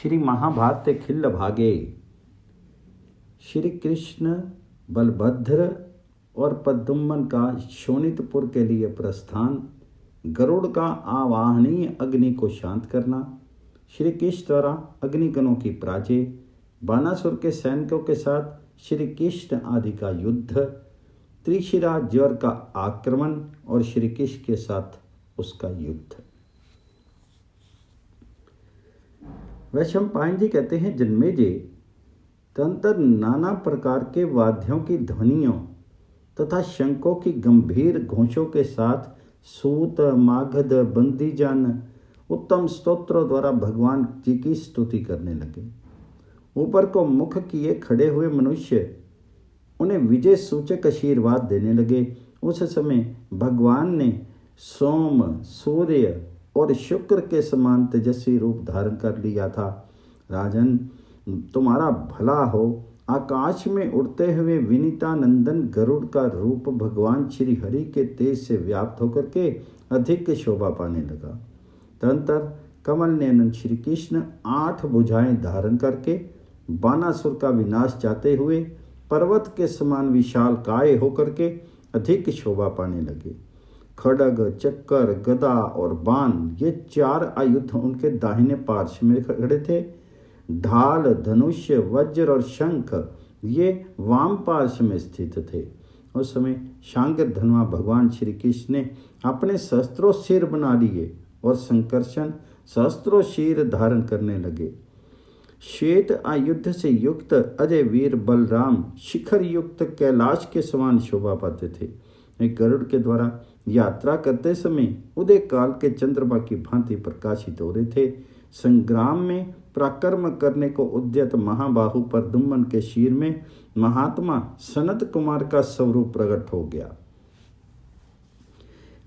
श्री महाभारत खिल्ल भागे। श्री कृष्ण बलभद्र और पद्युम्न का शोणितपुर के लिए प्रस्थान, गरुड़ का आवाहनीय अग्नि को शांत करना, श्री कृष्ण द्वारा अग्निगणों की पराजय, बानासुर के सैनिकों के साथ श्री कृष्ण आदि का युद्ध, त्रिशिरा ज्वर का आक्रमण और श्री कृष्ण के साथ उसका युद्ध। वैशंपायन जी कहते हैं, जन्मेजय तदंतर नाना प्रकार के वाद्यों की ध्वनियों तथा शंखों की गंभीर घोषों के साथ सूत, मागध, बंदीजन उत्तम स्तोत्रों द्वारा भगवान जी की स्तुति करने लगे। ऊपर को मुख किए खड़े हुए मनुष्य उन्हें विजय सूचक आशीर्वाद देने लगे। उस समय भगवान ने सोम, सूर्य और शुक्र के समान तेजस्वी रूप धारण कर लिया था। राजन, तुम्हारा भला हो। आकाश में उड़ते हुए विनीतानंदन गरुड़ का रूप भगवान श्री हरि के तेज से व्याप्त होकर के अधिक शोभा पाने लगा। तदंतर कमल नयन श्री कृष्ण 8 भुजाएं धारण करके बानासुर का विनाश चाहते हुए पर्वत के समान विशाल काय होकर के अधिक शोभा पाने लगे। खड्ग, चक्कर, गदा और बाण ये 4 आयुध उनके दाहिने पार्श्व में खड़े थे। ढाल, धनुष, वज्र और शंख ये वाम पार्श्व में स्थित थे। उस समय शांकर धनुआ भगवान श्री कृष्ण ने अपने सहस्त्रों सिर बना लिए और संकर्षण सहस्त्रों शीर धारण करने लगे। श्वेत आयुध से युक्त अजय वीर बलराम शिखर युक्त कैलाश के समान शोभा पाते थे। गरुड़ के द्वारा यात्रा करते समय उदय काल के चंद्रमा की भांति प्रकाशित हो रहे थे। संग्राम में पराक्रम करने को उद्यत महाबाहु प्रद्युम्न के शीर में महात्मा सनत कुमार का स्वरूप प्रकट हो गया।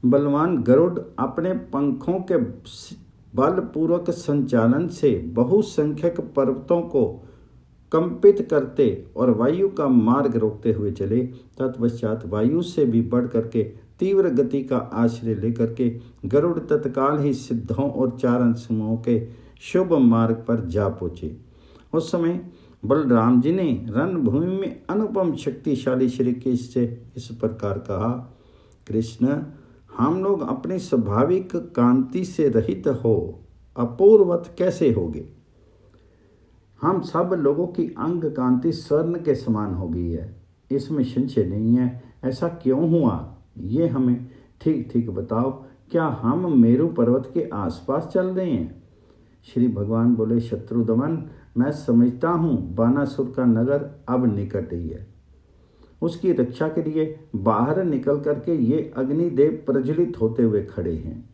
बलवान गरुड़ अपने पंखों के बलपूर्वक संचालन से बहुसंख्यक पर्वतों को कंपित करते और वायु का मार्ग रोकते हुए चले। तत्पश्चात वायु से भी बढ़ करके तीव्र गति का आश्रय लेकर के गरुड़ तत्काल ही सिद्धों और चारण समूहों के शुभ मार्ग पर जा पहुंचे। उस समय बलराम जी ने रणभूमि में अनुपम शक्तिशाली श्री कृष्ण से इस प्रकार कहा, कृष्ण, हम लोग अपनी स्वाभाविक कांति से रहित हो अपूर्वत कैसे होगे? हम सब लोगों की अंग कांति स्वर्ण के समान हो गई है, इसमें संशय नहीं है। ऐसा क्यों हुआ, ये हमें ठीक ठीक बताओ। क्या हम मेरु पर्वत के आसपास चल रहे हैं? श्री भगवान बोले, शत्रुदमन, मैं समझता हूँ बानासुर का नगर अब निकट ही है। उसकी रक्षा के लिए बाहर निकल करके ये अग्निदेव प्रज्वलित होते हुए खड़े हैं।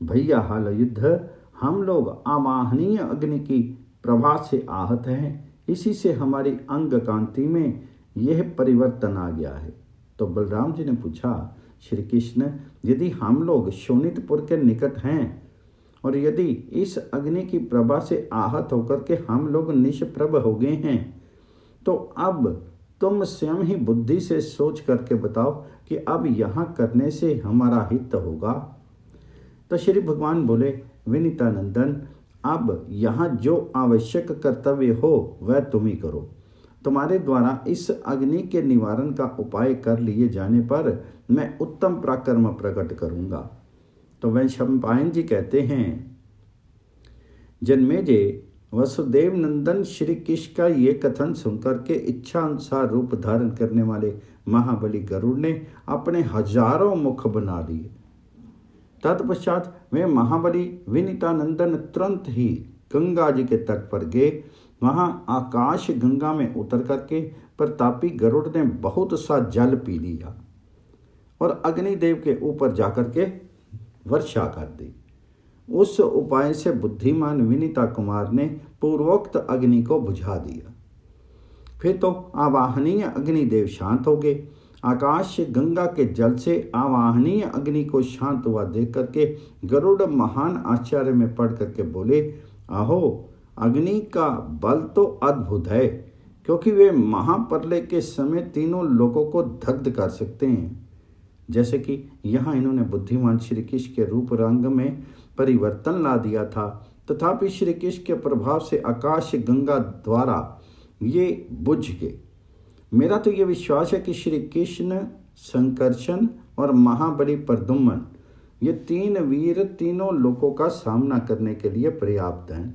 भैया हाल युद्ध, हम लोग अमाहनीय अग्नि की प्रभा से आहत हैं, इसी से हमारी अंग कांति में यह परिवर्तन आ गया है। तो बलराम जी ने पूछा, श्री कृष्ण, यदि हम लोग शोणितपुर के निकट हैं और यदि इस अग्नि की प्रभा से आहत होकर के हम लोग निष्प्रभ हो गए हैं, तो अब तुम स्वयं ही बुद्धि से सोच करके बताओ कि अब यहाँ करने से हमारा हित होगा। तो श्री भगवान बोले, विनीतानंदन, अब यहाँ जो आवश्यक कर्तव्य हो वह तुम ही करो। तुम्हारे द्वारा इस अग्नि के निवारण का उपाय कर लिए जाने पर मैं उत्तम पराक्रम प्रकट करूँगा। तो वैशंपायन जी कहते हैं, जन्मेजय, वसुदेव नंदन श्री कृष्ण का ये कथन सुनकर के इच्छा अनुसार रूप धारण करने वाले महाबली गरुड़ ने अपने हजारों मुख बना लिए। तत्पश्चात वे महाबली विनीतानंदन तुरंत ही गंगा जी के तट पर गए। वहां आकाश गंगा में उतर करके प्रतापी गरुड़ ने बहुत सा जल पी लिया और अग्निदेव के ऊपर जाकर के वर्षा कर दी। उस उपाय से बुद्धिमान विनीता कुमार ने पूर्वोक्त अग्नि को बुझा दिया। फिर तो आवाहनीय अग्निदेव शांत हो गए। आकाश गंगा के जल से आवाहनीय अग्नि को शांत हुआ देख करके गरुड़ महान आश्चर्य में पड़ करके बोले, आहो, अग्नि का बल तो अद्भुत है, क्योंकि वे महाप्रलय के समय तीनों लोगों को दग्ध कर सकते हैं। जैसे कि यहाँ इन्होंने बुद्धिमान श्री कृष्ण के रूप रंग में परिवर्तन ला दिया था, तथापि श्री कृष्ण के प्रभाव से आकाश गंगा द्वारा ये बुझ गए। मेरा तो ये विश्वास है कि श्री कृष्ण, संकर्षण और महाबली प्रद्युम्न ये 3 वीर तीनों लोकों का सामना करने के लिए पर्याप्त हैं।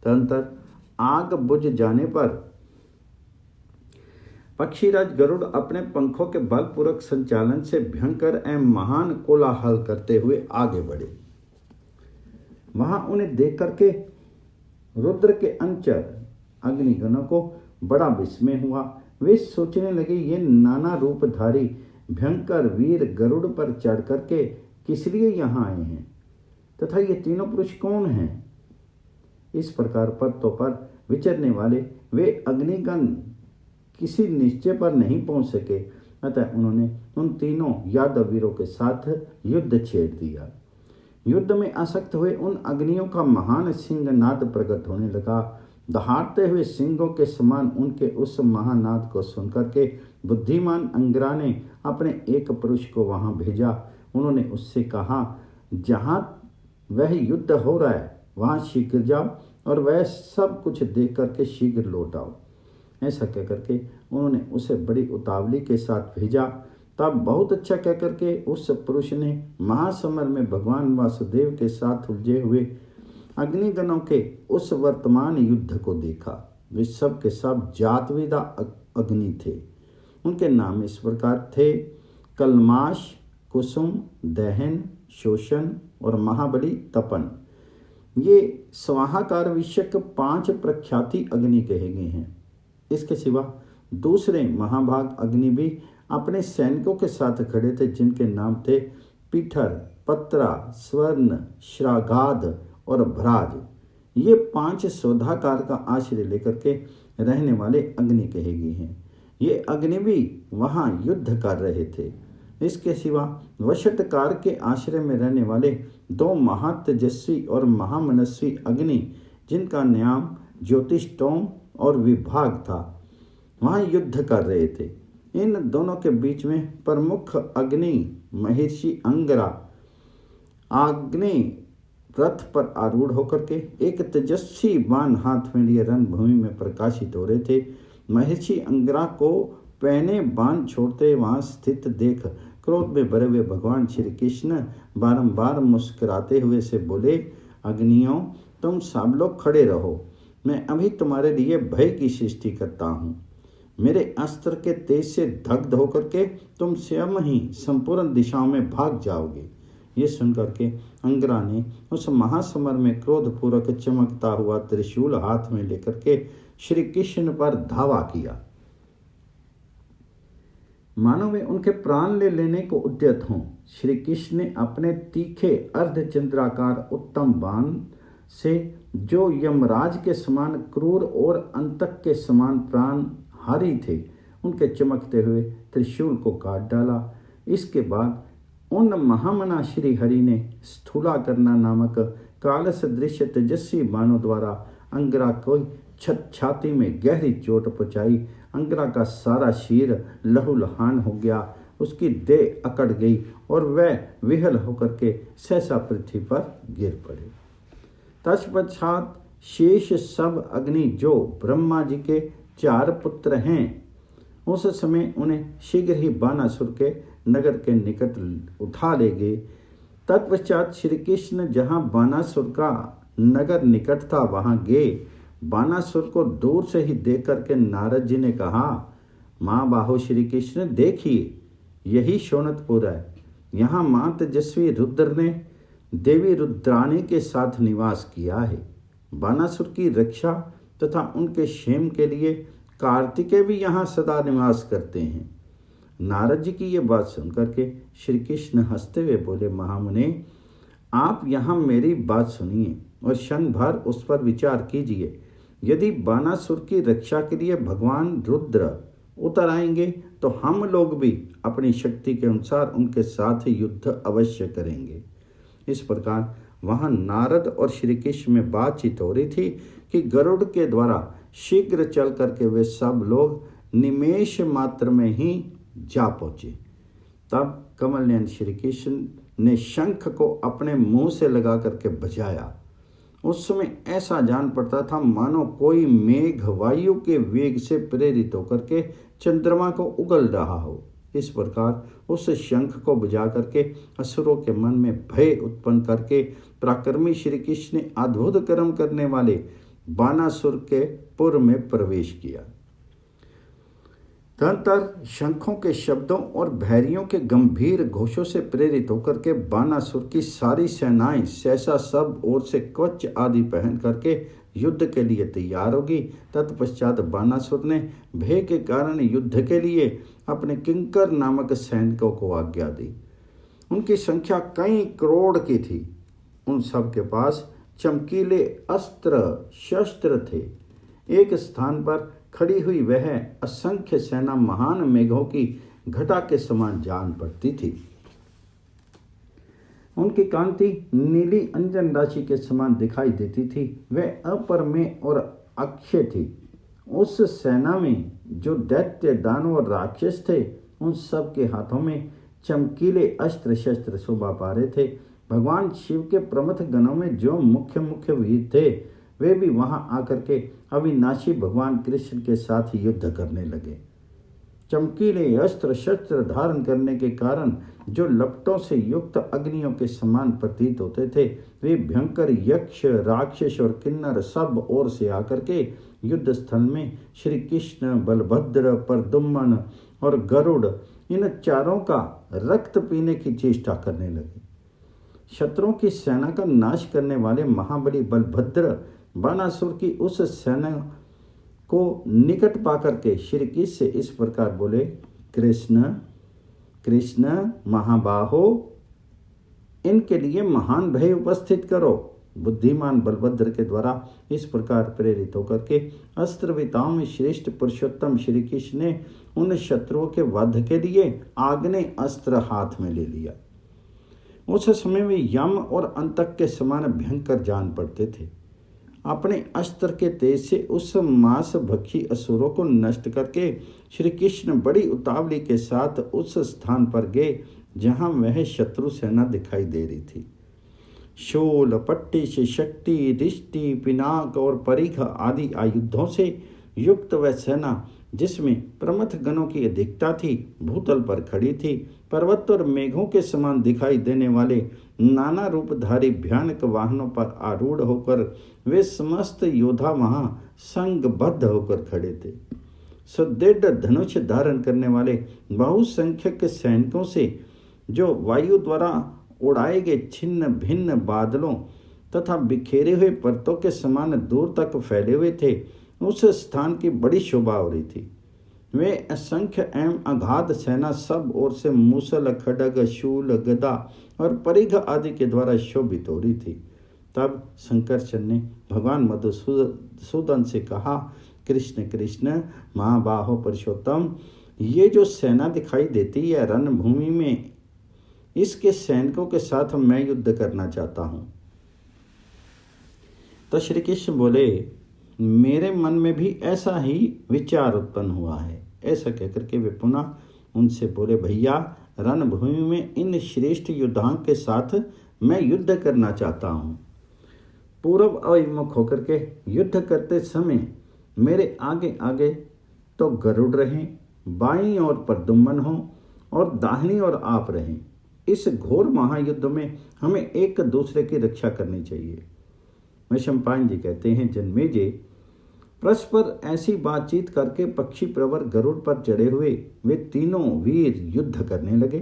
तदनंतर आग बुझ जाने पर पक्षीराज गरुड़ अपने पंखों के बलपूर्वक संचालन से भयंकर एवं महान कोलाहल करते हुए आगे बढ़े। वहां उन्हें देख करके रुद्र के अंचर अग्निगणों को बड़ा विस्मय हुआ। वे सोचने लगे, ये नाना रूपधारी भयंकर वीर गरुड़ पर चढ़ करके किस लिए यहाँ आए हैं तथा ये तीनों पुरुष कौन हैं। इस प्रकार पर्वतों पर विचरने वाले वे अग्निगण किसी निश्चय पर नहीं पहुंच सके, अतः उन्होंने उन तीनों यादव वीरों के साथ युद्ध छेड़ दिया। युद्ध में आसक्त हुए उन अग्नियों का महान सिंहनाद प्रकट होने लगा। दहाड़ते हुए सिंहों के समान उनके उस महानाद को सुनकर के बुद्धिमान अंगरा ने अपने एक पुरुष को वहां भेजा। उन्होंने उससे कहा, जहां वह युद्ध हो रहा है वहां शीघ्र जाओ और वह सब कुछ देख करके शीघ्र लौट आओ। ऐसा कह करके उन्होंने उसे बड़ी उतावली के साथ भेजा। तब बहुत अच्छा कह करके उस पुरुष ने महासमर में भगवान वासुदेव के साथ उलझे हुए अग्निगणों के उस वर्तमान युद्ध को देखा। वे सब के सब जातवेदा अग्नि थे। उनके नाम इस प्रकार थे, कलमाश, कुसुम, दहन, शोषण और महाबली तपन। ये स्वाहाकार विषयक 5 प्रख्याति अग्नि कहे गए हैं। इसके सिवा दूसरे महाभाग अग्नि भी अपने सैनिकों के साथ खड़े थे, जिनके नाम थे पीठर, पत्रा, स्वर्ण, श्रागाध और भ्राज। ये 5 सौधाकार का आश्रय लेकर के रहने वाले अग्नि कहे गए हैं। ये अग्नि भी वहां युद्ध कर रहे थे। इसके सिवा वशटकार के आश्रय में रहने वाले 2 महातेजस्वी और महामनस्वी अग्नि, जिनका नाम ज्योतिष्टोम और विभाग था, वहां युद्ध कर रहे थे। इन दोनों के बीच में प्रमुख अग्नि महर्षि अंगरा अग्नि रथ पर आरूढ़ होकर के एक तेजस्वी बाण हाथ में लिए रणभूमि में प्रकाशित हो रहे थे। महर्षि अंगरा को पहने बाण छोड़ते वहां स्थित देख क्रोध में भरे हुए भगवान श्री कृष्ण बारंबार मुस्कुराते हुए से बोले, अग्नियों, तुम सब लोग खड़े रहो, मैं अभी तुम्हारे लिए भय की सृष्टि करता हूँ। मेरे अस्त्र के तेज से दग्ध होकर के तुम स्वयं ही संपूर्ण दिशाओं में भाग जाओगे। ये सुनकर के अंगरा ने उस महासमर में क्रोधपूर्वक चमकता हुआ त्रिशूल हाथ में लेकर के श्री कृष्ण पर धावा किया, मानो वे उनके प्राण ले लेने को उद्यत हों। श्री कृष्ण ने अपने तीखे अर्धचंद्राकार उत्तम बाण से, जो यमराज के समान क्रूर और अंतक के समान प्राणहारी थे, उनके चमकते हुए त्रिशूल को काट डाला। इसके बाद उन महामना श्री हरि ने स्थूलाकर्णा नामक काल सदृश तेजस्वी बाणों द्वारा अंगरा को छाती में गहरी चोट पहुंचाई। अंगरा का सारा शीर लहूलुहान हो गया, उसकी देह अकड़ गई और वह विहल होकर के सहसा पृथ्वी पर गिर पड़े। तत्पश्चात शेष सब अग्नि, जो ब्रह्मा जी के 4 पुत्र हैं, उस समय उन्हें शीघ्र ही बानासुर के नगर के निकट उठा ले गए। तत्पश्चात श्री कृष्ण जहाँ बानासुर का नगर निकट था वहां गए। बानासुर को दूर से ही देख करके नारद जी ने कहा, माँ बाहो श्री कृष्ण, देखिए यही शोणतपुर है। यहाँ माँ तेजस्वी रुद्र ने देवी रुद्राणी के साथ निवास किया है। बानासुर की रक्षा तथा उनके क्षेम के लिए कार्तिकेय भी यहाँ सदा निवास करते हैं। नारद जी की ये बात सुनकर के श्री कृष्ण हंसते हुए बोले, महामुने, आप यहाँ मेरी बात सुनिए और क्षण भर उस पर विचार कीजिए। यदि बानासुर की रक्षा के लिए भगवान रुद्र उतर आएंगे तो हम लोग भी अपनी शक्ति के अनुसार उनके साथ युद्ध अवश्य करेंगे। इस प्रकार वहां नारद और श्री कृष्ण में बातचीत हो रही थी कि गरुड़ के द्वारा शीघ्र चल करके वे सब लोग निमेष मात्र में ही जा पहुंचे। तब कमल नयन श्री कृष्ण ने शंख को अपने मुंह से लगा करके बजाया उस समय ऐसा जान पड़ता था मानो कोई मेघ वायु के वेग से प्रेरित होकर के चंद्रमा को उगल रहा हो। इस प्रकार उस शंख को बजा करके असुरों के मन में भय उत्पन्न करके पराक्रमी श्री कृष्ण ने अद्भुत कर्म करने वाले बानासुर के पुर में प्रवेश किया। तदनंतर शंखों के शब्दों और भैरियों के गंभीर घोषों से प्रेरित होकर के बानासुर की सारी सेनाएं सहसा सब ओर से कवच आदि पहन करके युद्ध के लिए तैयार होगी। तत्पश्चात बानासुर ने भय के कारण युद्ध के लिए अपने किंकर नामक सैनिकों को आज्ञा दी। उनकी संख्या कई करोड़ की थी। उन सब के पास चमकीले अस्त्र शस्त्र थे। एक स्थान पर खड़ी हुई वह असंख्य सेना महान मेघों की घटा के समान जान पड़ती थी। उनकी कांति नीली अंजन राशि के समान दिखाई देती थी। वह अपरमेय और अक्षय थी। उस सेना में जो दैत्य दानव और राक्षस थे, उन सब के हाथों में चमकीले अस्त्र शस्त्र शोभा पा रहे थे। भगवान शिव के प्रमथ गणों में जो मुख्य मुख्य वीर थे, वे भी वहां आकर के अविनाशी भगवान कृष्ण के साथ युद्ध करने लगे। चमकीले अस्त्र शस्त्र धारण करने के कारण जो लपटों से युक्त अग्नियों के समान प्रतीत होते थे, वे भयंकर यक्ष राक्षस और किन्नर सब ओर से आकर के युद्ध स्थल में श्री कृष्ण, बलभद्र, प्रद्युम्न और गरुड़, इन चारों का रक्त पीने की चेष्टा करने लगे। शत्रुओं की सेना का नाश करने वाले महाबली बलभद्र बानासुर की उस सेना को निकट पाकर के श्री कृष्ण से इस प्रकार बोले, कृष्ण कृष्ण महाबाहो, इनके लिए महान भय उपस्थित करो। बुद्धिमान बलभद्र के द्वारा इस प्रकार प्रेरित होकर के अस्त्रविताओं में श्रेष्ठ पुरुषोत्तम श्री कृष्ण ने उन शत्रुओं के वध के लिए आग्नेय अस्त्र हाथ में ले लिया। उस समय में यम और अंतक के समान भयंकर जान पड़ते थे। अपने अस्त्र के तेज से उस मांस भक्षी असुरों को नष्ट करके श्री कृष्ण बड़ी उतावली के साथ उस स्थान पर गए जहां वह शत्रु सेना दिखाई दे रही थी। शूल, पट्टी से शक्ति, रिष्टि, पिनाक और परिघ आदि आयुधों से युक्त वह सेना, जिसमें प्रमथ गणों की अधिकता थी, भूतल पर खड़ी थी। पर्वत और मेघों के समान दिखाई देने वाले नाना रूपधारी भयानक वाहनों पर आरूढ़ होकर वे समस्त योद्धा वहां संघबद्ध होकर खड़े थे। सुदृढ़ धनुष धारण करने वाले बहुसंख्यक सैनिकों से जो वायु द्वारा उड़ाए गए छिन्न भिन्न बादलों तथा बिखेरे हुए पर्तों के समान दूर तक फैले हुए थे, उस स्थान की बड़ी शोभा हो रही थी। वे असंख्य एवं अगाध सेना सब ओर से मूसल, खड्ग, शूल, गदा और परिघ आदि के द्वारा शोभित हो रही थी। तब शंकरचंद ने भगवान मधुसूदन से कहा, कृष्ण कृष्ण महाबाहो पुरुषोत्तम, ये जो सेना दिखाई देती है रणभूमि में, इसके सैनिकों के साथ मैं युद्ध करना चाहता हूँ। तो श्री कृष्ण बोले, मेरे मन में भी ऐसा ही विचार उत्पन्न हुआ है। ऐसा कहकर के वे पुनः उनसे बोले, भैया रणभूमि में इन श्रेष्ठ योद्धाओं के साथ मैं युद्ध करना चाहता हूँ। पूर्व अभिमुख होकर के युद्ध करते समय मेरे आगे आगे तो गरुड़ रहें, बाईं ओर प्रद्युम्न हो और दाहिनी ओर आप रहें। इस घोर महायुद्ध में हमें एक दूसरे की रक्षा करनी चाहिए। वैशंपायन जी कहते हैं, जन्मेजय परस्पर ऐसी बातचीत करके पक्षी प्रवर गरुड़ पर चढ़े हुए वे तीनों वीर युद्ध करने लगे।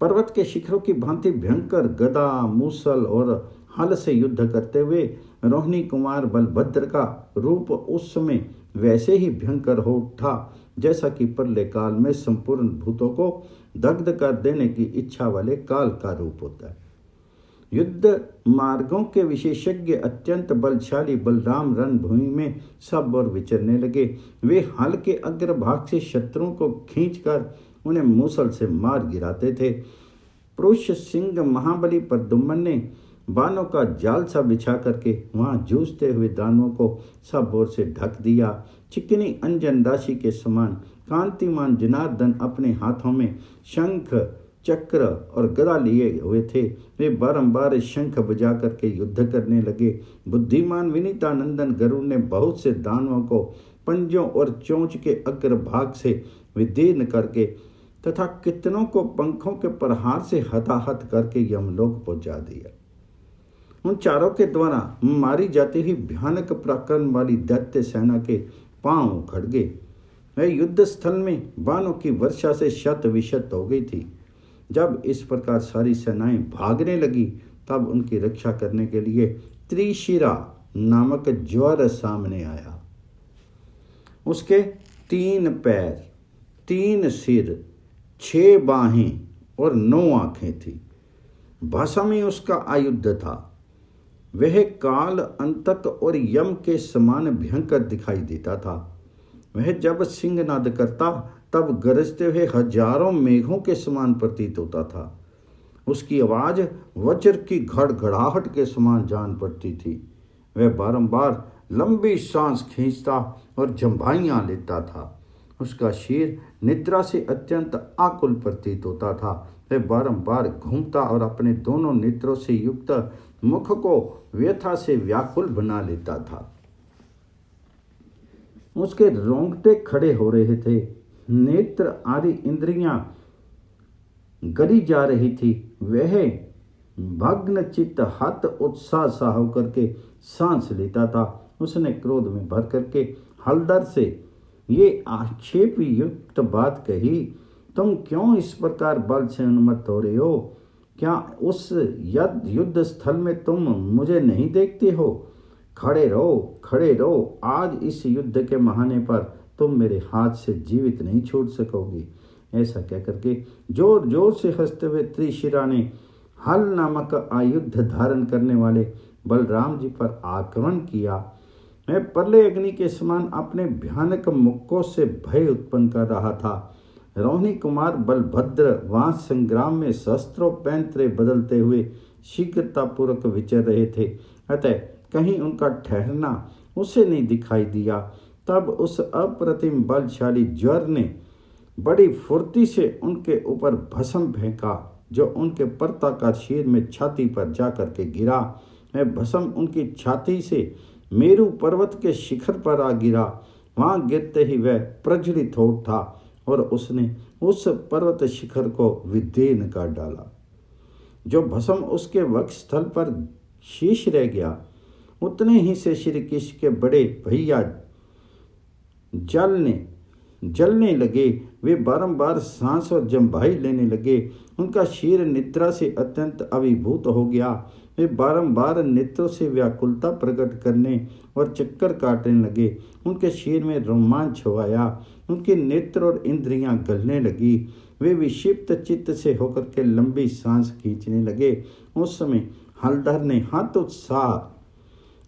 पर्वत के शिखरों की भांति भयंकर गदा, मूसल और हल से युद्ध करते हुए रोहिणी कुमार बलभद्र का रूप उस समय वैसे ही भयंकर हो उठा जैसा कि प्रलय काल में संपूर्ण भूतों को दग्ध कर देने की इच्छा वाले काल का रूप होता है। युद्ध मार्गों के विशेषज्ञ अत्यंत बलशाली बलराम रणभूमि में सब और विचरने लगे। वे हल के अग्रभाग से शत्रुओं को खींचकर उन्हें मूसल से मार गिराते थे। पुरुष सिंह महाबली प्रद्युम्न ने बाणों का जाल सा बिछा करके वहां जूझते हुए दानवों को सब ओर से ढक दिया। चिकनी अंजन राशि के समान कांतिमान जनार्दन अपने हाथों में शंख, चक्र और गदा लिए हुए थे। वे बारंबार शंख बजा करके युद्ध करने लगे। बुद्धिमान विनीतानंदन गरुड़ ने बहुत से दानवों को पंजों और चोंच के अग्रभाग से विदीर्ण करके तथा कितनों को पंखों के प्रहार से हताहत करके यमलोक पहुंचा दिया। उन चारों के द्वारा मारी जाती हुई भयानक पराक्रम वाली दैत्य सेना के पांव उखड़ गए। वह युद्ध स्थल में बाणों की वर्षा से शत विशत हो गई थी। जब इस प्रकार सारी सेनाएं भागने लगी तब उनकी रक्षा करने के लिए त्रिशिरा नामक ज्वर सामने आया। उसके 3 पैर, 3 सिर, 6 बाहें और 9 आंखें थी। भाषा में उसका आयुध था। वह काल, अंतक और यम के समान भयंकर दिखाई देता था। वह जब सिंहनाद करता तब गरजते हुए हजारों मेघों के समान प्रतीत होता था। उसकी आवाज वज्र की घड़घड़ाहट के समान जान पड़ती थी। वह बारंबार लंबी सांस खींचता और जंभाइयां लेता था। उसका शीर निद्रा से अत्यंत आकुल प्रतीत होता था। वह बारंबार घूमता और अपने दोनों नेत्रों से युक्त मुख को व्यथा से व्याकुल बना लेता था। उसके रोंगटे खड़े हो रहे थे। नेत्र आदि इंद्रियां गली जा रही थी। वह भग्न चित्त हत उत्साह सा होकर के सांस लेता था। उसने क्रोध में भर करके हलदर से ये आक्षेप युक्त बात कही, तुम क्यों इस प्रकार बल से उन्मत्त हो रहे हो? क्या उस युद्ध स्थल में तुम मुझे नहीं देखते हो? खड़े रहो। आज इस युद्ध के बहाने पर तुम मेरे हाथ से जीवित नहीं छूट सकोगे। ऐसा कहकर के जोर जोर से हंसते हुए त्रिशिरा ने हल नामक आयुध धारण करने वाले बलराम जी पर आक्रमण किया। मैं प्रलय अग्नि के समान अपने भयानक मुक्कों से भय उत्पन्न कर रहा था। रोहिणी कुमार बलभद्र वहां संग्राम में शस्त्रों पैंतरे बदलते हुए शीघ्रतापूर्वक विचर रहे थे, अतः कहीं उनका ठहरना उसे नहीं दिखाई दिया। तब उस अप्रतिम बलशाली ज्वर ने बड़ी फुर्ती से उनके ऊपर भस्म फेंका, जो उनके पर्वताकार शीर में छाती पर जा करके गिरा। वह भस्म उनकी छाती से मेरू पर्वत के शिखर पर आ गिरा। वहां गिरते ही वह प्रज्वलित हो उठा और उसने उस पर्वत शिखर को विदीर्ण कर डाला। जो भस्म उसके वक्ष स्थल पर शेष रह गया, उतने ही से श्री कृष्ण के बड़े भैया जलने लगे। वे बारंबार सांस और जंभाई लेने लगे। उनका शीर निद्रा से अत्यंत अभिभूत हो गया। वे बारंबार नेत्रों से व्याकुलता प्रकट करने और चक्कर काटने लगे। उनके शीर में रोमांच हो आया। उनके नेत्र और इंद्रियां गलने लगी। वे विक्षिप्त चित्त से होकर के लंबी सांस खींचने लगे। उस समय हलधर ने हत उत्साह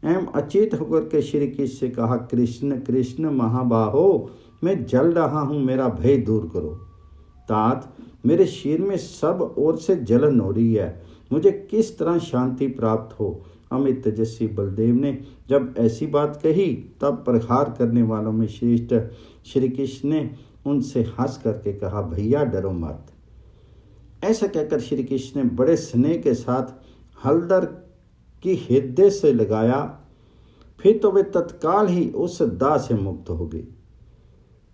एवं अचेत होकर के श्री कृष्ण से कहा, कृष्ण कृष्ण महाबाहो, मैं जल रहा हूँ, मेरा भय दूर करो। तात, मेरे शीर में सब ओर से जलन हो रही है, मुझे किस तरह शांति प्राप्त हो? अमित तेजस्वी बलदेव ने जब ऐसी बात कही तब प्रहार करने वालों में श्रेष्ठ श्री कृष्ण ने उनसे हंस करके कहा, भैया डरो मत। ऐसा कहकर श्री कृष्ण ने बड़े स्नेह के साथ हलदर की हृदय से लगाया। फिर तो वे तत्काल ही उस दाह से मुक्त हो गए।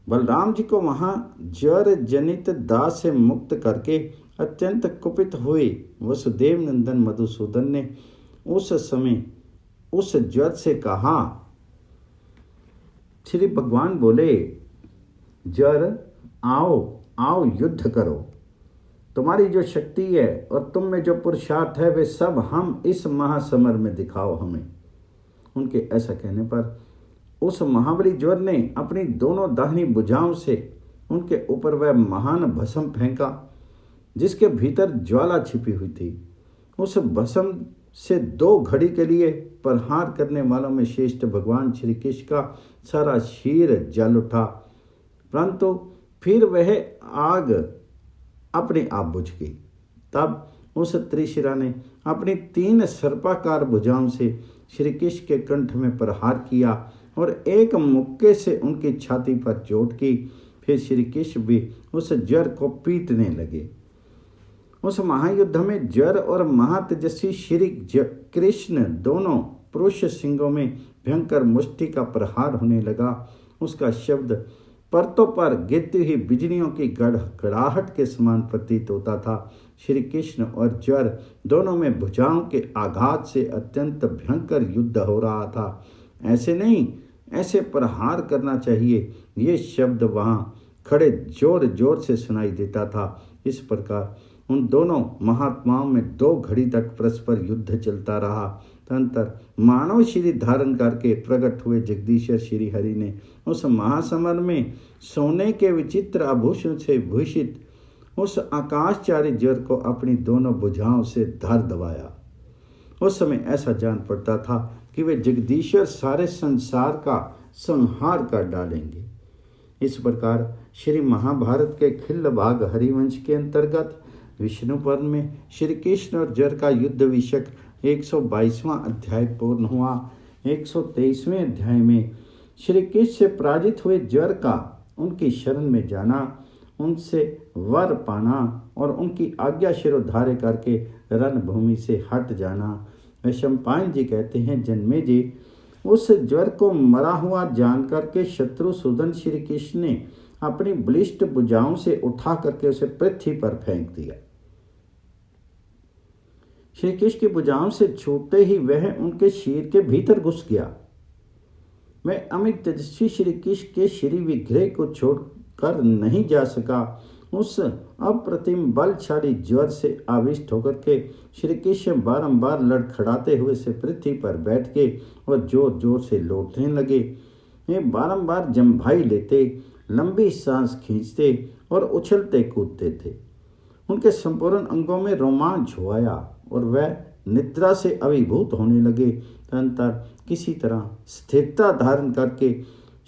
बलराम जी को वहां ज्वर जनित दाह से मुक्त करके अत्यंत कुपित हुए वसुदेव नंदन मधुसूदन ने उस समय उस ज्वर से कहा, श्री भगवान बोले, ज्वर आओ युद्ध करो। तुम्हारी जो शक्ति है और तुम में जो पुरुषार्थ है वे सब हम इस महासमर में दिखाओ हमें। उनके ऐसा कहने पर उस महाबली ज्वर ने अपनी दोनों दाहिनी भुजाओं से उनके ऊपर वह महान भस्म फेंका जिसके भीतर ज्वाला छिपी हुई थी। उस भस्म से 2 घड़ी के लिए प्रहार करने वालों में श्रेष्ठ भगवान श्री कृष्ण का सारा शीर जल उठा, परंतु फिर वह आग अपने आप बुझ गई। तब उस त्रिशिरा ने अपनी 3 सर्पाकार भुजाओं से श्री कृष्ण के कंठ में प्रहार किया और एक मुक्के से उनकी छाती पर चोट की। फिर श्री कृष्ण भी उस ज्वर को पीटने लगे। उस महायुद्ध में ज्वर और महातेजस्वी श्री कृष्ण दोनों पुरुष सिंहों में भयंकर मुष्टि का प्रहार होने लगा। उसका शब्द पर्वतों पर गिरती हुई बिजलियों की गड़गड़ाहट के समान प्रतीत होता था। श्री कृष्ण और ज्वर दोनों में भुजाओं के आघात से अत्यंत भयंकर युद्ध हो रहा था। ऐसे नहीं, ऐसे प्रहार करना चाहिए, ये शब्द वहाँ खड़े जोर जोर से सुनाई देता था। इस प्रकार उन दोनों महात्माओं में 2 घड़ी तक परस्पर युद्ध चलता रहा। तदंतर मानव शरीर धारण करके प्रकट हुए जगदीश्वर श्री हरि ने उस महासमर में सोने के विचित्र आभूषण से भूषित उस आकाशचारी ज्वर को अपनी दोनों भुजाओं से धर दबाया। उस समय ऐसा जान पड़ता था कि वे जगदीश्वर सारे संसार का संहार कर डालेंगे। इस प्रकार श्री महाभारत के खिल्ल भाग हरिवंश के अंतर्गत विष्णु पर्व में श्री कृष्ण और ज्वर का युद्ध विषयक 122वां अध्याय पूर्ण हुआ। 123वें अध्याय में श्री कृष्ण से पराजित हुए ज्वर का उनकी शरण में जाना, उनसे वर पाना और उनकी आज्ञा शिरोधार्य करके रणभूमि से हट जाना। वैशंपायन जी कहते हैं, जन्मेजय, उस ज्वर को मरा हुआ जान करके शत्रुसूदन श्री कृष्ण ने अपनी बलिष्ठ भुजाओं से उठा करके उसे पृथ्वी पर फेंक दिया। श्री कृष्ण की भुजाओं से छूटते ही वह उनके शरीर के भीतर घुस गया। वह अमित तेजस्वी श्री कृष्ण के श्री विग्रह को छोड़कर नहीं जा सका। उस अप्रतिम बलशाली ज्वर से आविष्ट होकर के श्री कृष्ण बारंबार लड़खड़ाते हुए से पृथ्वी पर बैठ गए और जोर जोर से लौटने लगे। वे बारंबार जम्भाई लेते, लंबी सांस खींचते और उछलते कूदते थे। उनके संपूर्ण अंगों में रोमांच हुआया और वह निद्रा से अभिभूत होने लगे। तदंतर किसी तरह स्थिरता धारण करके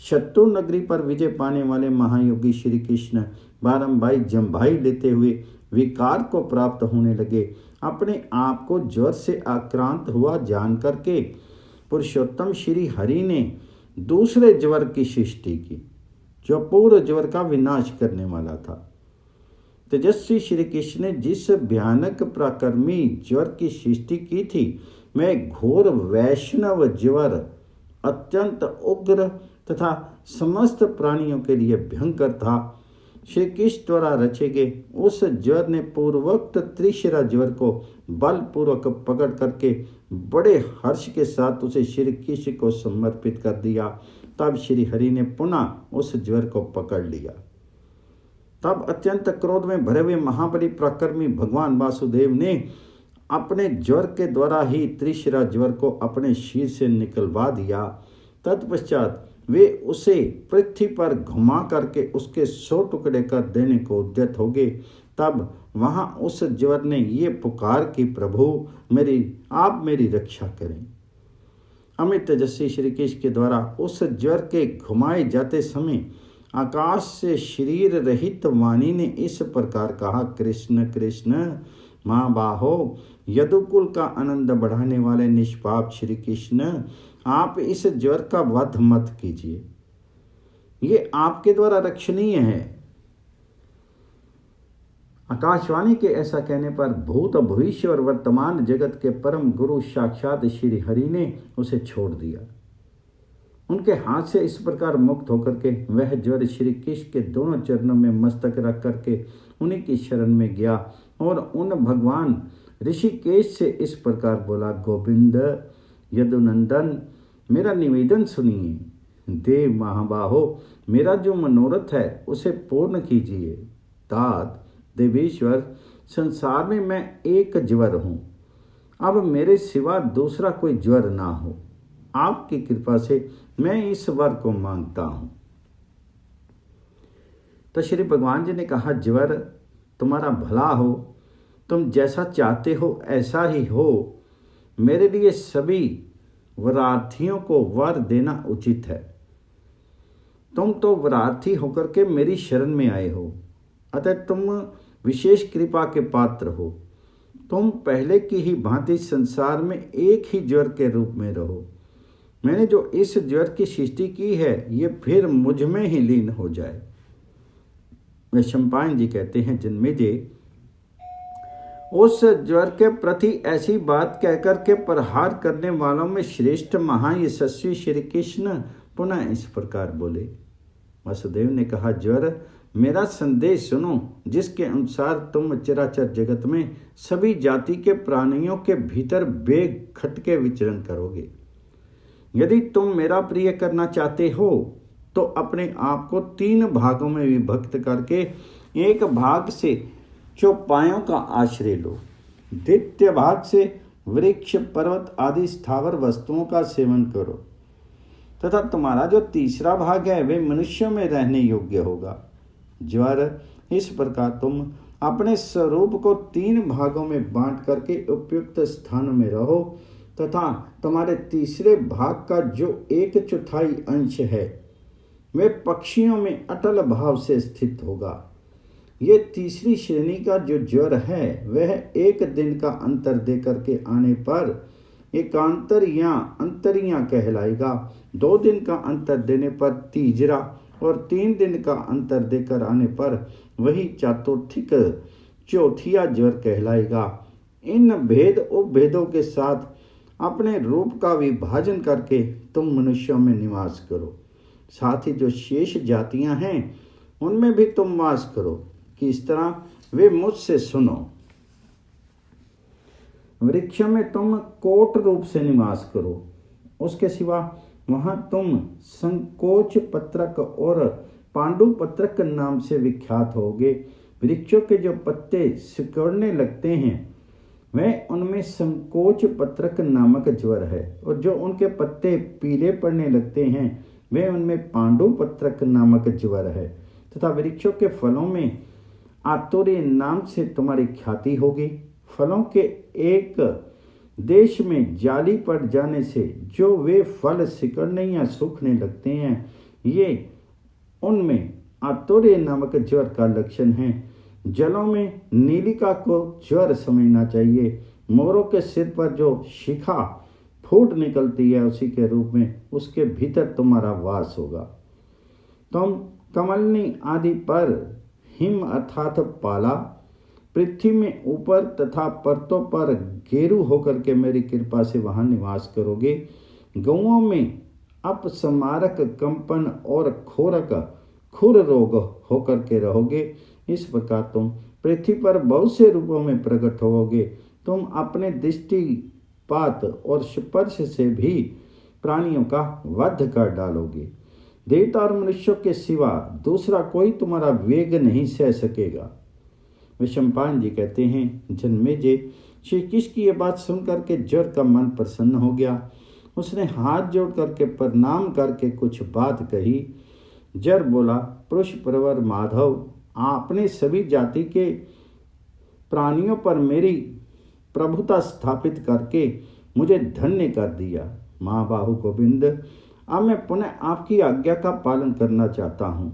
शत्रु नगरी पर विजय पाने वाले महायोगी श्री कृष्ण बारंबार जम्भाई लेते हुए विकार को प्राप्त होने लगे। अपने आप को ज्वर से आक्रांत हुआ जान करके पुरुषोत्तम श्री हरि ने दूसरे ज्वर की सृष्टि की, जो पूर्व ज्वर का विनाश करने वाला था। तेजस्वी श्री कृष्ण ने जिस भयानक पराक्रमी ज्वर की सृष्टि की थी, मैं घोर वैष्णव ज्वर अत्यंत उग्र तथा समस्त प्राणियों के लिए भयंकर था। श्री कृष्ण द्वारा रचे गए उस ज्वर ने पूर्वोक्त त्रिशिरा ज्वर को बलपूर्वक पकड़ करके बड़े हर्ष के साथ उसे श्री कृष्ण को समर्पित कर दिया। तब श्री हरि ने पुनः उस ज्वर को पकड़ लिया। तब अत्यंत क्रोध में भरे हुए महाबली पराक्रमी भगवान वासुदेव ने अपने ज्वर के द्वारा ही त्रिशिरा ज्वर को अपने शीर से निकलवा दिया। तत्पश्चात वे उसे पृथ्वी पर घुमा करके उसके 100 टुकड़े कर देने को उद्यत हो गए। तब वहां उस ज्वर ने ये पुकार कि प्रभु आप मेरी रक्षा करें। अमित तेजस्वी श्री कृष्ण के द्वारा उस ज्वर के घुमाए जाते समय आकाश से शरीर रहित वाणी ने इस प्रकार कहा, कृष्ण कृष्ण महाबाहो, यदुकुल का आनंद बढ़ाने वाले निष्पाप श्री कृष्ण, आप इस ज्वर का वध मत कीजिए, ये आपके द्वारा रक्षणीय है। आकाशवाणी के ऐसा कहने पर भूत भविष्य और वर्तमान जगत के परम गुरु साक्षात श्री हरि ने उसे छोड़ दिया। उनके हाथ से इस प्रकार मुक्त होकर के वह ज्वर श्री कृष्ण के दोनों चरणों में मस्तक रख करके उन्हीं की शरण में गया और उन भगवान ऋषिकेश से इस प्रकार बोला, गोविंद यदुनंदन, मेरा निवेदन सुनिए। देव महाबाहो, मेरा जो मनोरथ है उसे पूर्ण कीजिए। तात देवेश्वर, संसार में मैं एक ज्वर हूँ, अब मेरे सिवा दूसरा कोई ज्वर ना हो। आपकी कृपा से मैं इस वर को मांगता हूँ। तो श्री भगवान जी ने कहा, ज्वर तुम्हारा भला हो, तुम जैसा चाहते हो ऐसा ही हो। मेरे लिए सभी वरार्थियों को वर देना उचित है। तुम तो वरार्थी होकर के मेरी शरण में आए हो, अतः तुम विशेष कृपा के पात्र हो। तुम पहले की ही भांति संसार में एक ही ज्वर के रूप में रहो। मैंने जो इस ज्वर की सृष्टि की है, ये फिर मुझ में ही लीन हो जाए। वैशंपायन जी कहते हैं, जन्मेजय, उस ज्वर के प्रति ऐसी बात कहकर के प्रहार करने वालों में श्रेष्ठ महायशस्वी श्री कृष्ण पुनः इस प्रकार बोले। वसुदेव ने कहा, ज्वर मेरा संदेश सुनो, जिसके अनुसार तुम चराचर जगत में सभी जाति के प्राणियों के भीतर बेखटके विचरण करोगे। यदि तुम मेरा प्रिय करना चाहते हो तो अपने आप को 3 भागों में विभक्त करके एक भाग से चौपायों का आश्रय लो, द्वितीय भाग से वृक्ष पर्वत आदि स्थावर वस्तुओं का सेवन करो, तथा तुम्हारा जो तीसरा भाग है वे मनुष्यों में रहने योग्य होगा। ज्वर इस प्रकार तुम अपने स्वरूप को 3 भागों में बांट करके उपयुक्त स्थानों में रहो, तथा तुम्हारे तीसरे भाग का जो 1/4 अंश है वे पक्षियों में अटल भाव से स्थित होगा। ये तीसरी श्रेणी का जो ज्वर है वह 1 दिन का अंतर दे करके आने पर एकांतर या अंतरिया कहलाएगा, 2 दिन का अंतर देने पर तीजरा और 3 दिन का अंतर देकर आने पर वही चातुर्थिक चौथिया ज्वर कहलाएगा। इन भेद उपभेदों के साथ अपने रूप का विभाजन करके तुम मनुष्यों में निवास करो, साथ ही जो शेष जातियां हैं उनमें भी तुम वास करो, कि इस तरह वे मुझसे सुनो। वृक्षों में तुम कोट रूप से निवास करो, उसके सिवा वहां तुम संकोच पत्रक और पांडु पत्रक नाम से विख्यात होगे। वृक्षों के जो पत्ते सिकुड़ने लगते हैं वह उनमें संकोच पत्रक नामक ज्वर है, और जो उनके पत्ते पीले पड़ने लगते हैं वे उनमें पांडु पत्रक नामक ज्वर है। तथा वृक्षों के फलों में आतुर्य नाम से तुम्हारी ख्याति होगी। फलों के एक देश में जाली पड़ जाने से जो वे फल सिकुड़ने या सूखने लगते हैं, ये उनमें आतुर्य नामक ज्वर का लक्षण है। जलों में नीलिका को ज्वर समझना चाहिए। मोरों के सिर पर जो शिखा फूट निकलती है उसी के रूप में उसके भीतर तुम्हारा वास होगा। तुम कमलनी आदि पर हिम अर्थात पाला, पृथ्वी में ऊपर तथा परतों पर घेरू होकर के मेरी कृपा से वहां निवास करोगे। गौओं में अपस्मारक कंपन और खोरक खुर रोग होकर के रहोगे। इस प्रकार तुम पृथ्वी पर बहुत से रूपों में प्रकट होगे। तुम अपने दृष्टिपात और स्पर्श से भी प्राणियों का वध कर डालोगे। देवता और मनुष्यों के सिवा दूसरा कोई तुम्हारा वेग नहीं सह सकेगा। विषमपान जी कहते हैं, जन्मेजय, श्री कृष्ण की यह बात सुनकर के ज्वर का मन प्रसन्न हो गया। उसने हाथ जोड़ करके प्रणाम करके कुछ बात कही। जर बोला, पुरुष प्रवर माधव, आपने सभी जाति के प्राणियों पर मेरी प्रभुता स्थापित करके मुझे धन्य कर दिया। महाबाहु गोविंद, अब मैं पुनः आपकी आज्ञा का पालन करना चाहता हूँ,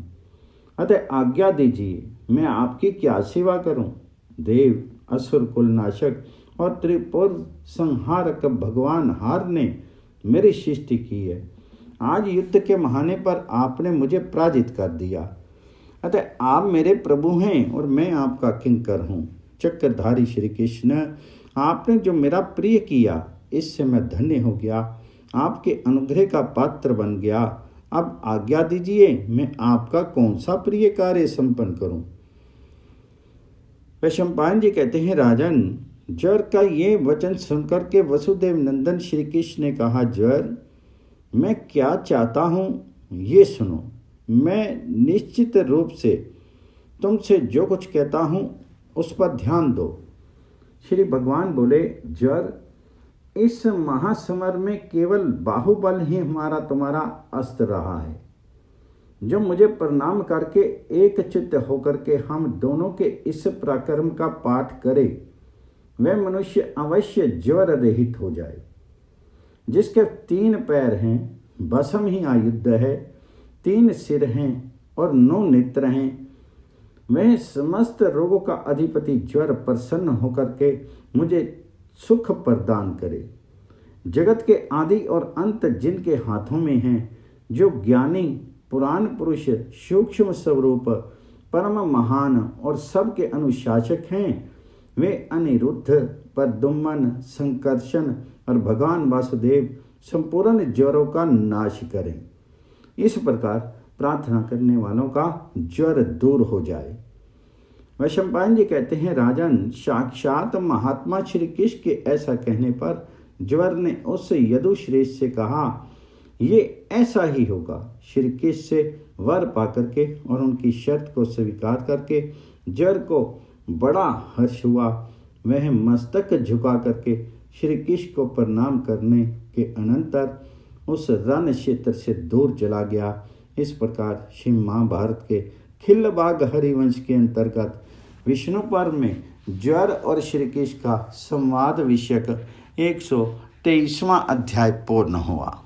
अतः आज्ञा दीजिए, मैं आपकी क्या सेवा करूं। देव, असुर कुलनाशक और त्रिपुर संहारक भगवान हार ने मेरी सृष्टि की है। आज युद्ध के बहाने पर आपने मुझे पराजित कर दिया, अतः आप मेरे प्रभु हैं और मैं आपका किंकर हूँ। चक्रधारी श्री कृष्ण, आपने जो मेरा प्रिय किया इससे मैं धन्य हो गया, आपके अनुग्रह का पात्र बन गया। अब आज्ञा दीजिए, मैं आपका कौन सा प्रिय कार्य संपन्न करूं। वैशंपायन जी कहते हैं, राजन, ज्वर का ये वचन सुनकर के वसुदेव नंदन श्री कृष्ण ने कहा, ज्वर, मैं क्या चाहता हूँ ये सुनो। मैं निश्चित रूप से तुमसे जो कुछ कहता हूँ उस पर ध्यान दो। श्री भगवान बोले, ज्वर, इस महासमर में केवल बाहुबल ही हमारा तुम्हारा अस्त्र रहा है। जो मुझे प्रणाम करके एक चित्त होकर के हम दोनों के इस पराक्रम का पाठ करे, वह मनुष्य अवश्य ज्वर रहित हो जाए। जिसके 3 पैर हैं, बसम ही आयुध है, 3 सिर हैं और 9 नेत्र हैं, वह समस्त रोगों का अधिपति ज्वर प्रसन्न होकर के मुझे सुख प्रदान करे। जगत के आदि और अंत जिनके हाथों में हैं, जो ज्ञानी पुराण पुरुष सूक्ष्म स्वरूप परम महान और सबके अनुशासक हैं, वे अनिरुद्ध, प्रद्युम्न, संकर्षण और भगवान वासुदेव संपूर्ण ज्वरों का नाश करें। इस प्रकार प्रार्थना करने वालों का ज्वर दूर हो जाए। वैशंपायन जी कहते हैं, राजन, साक्षात महात्मा श्री कृष्ण के ऐसा कहने पर ज्वर ने उस यदुश्रेष्ठ से कहा, ये ऐसा ही होगा। श्री कृष्ण से वर पाकर के और उनकी शर्त को स्वीकार करके ज्वर को बड़ा हर्ष हुआ। वह मस्तक झुका करके श्री कृष्ण को प्रणाम करने के अनंतर उस रण क्षेत्र से दूर चला गया। इस प्रकार श्री महाभारत के खिल्लबाग हरिवंश के अंतर्गत विष्णु पर्व में ज्वर और श्री कृष्ण का संवाद विषयक 123वां अध्याय पूर्ण हुआ।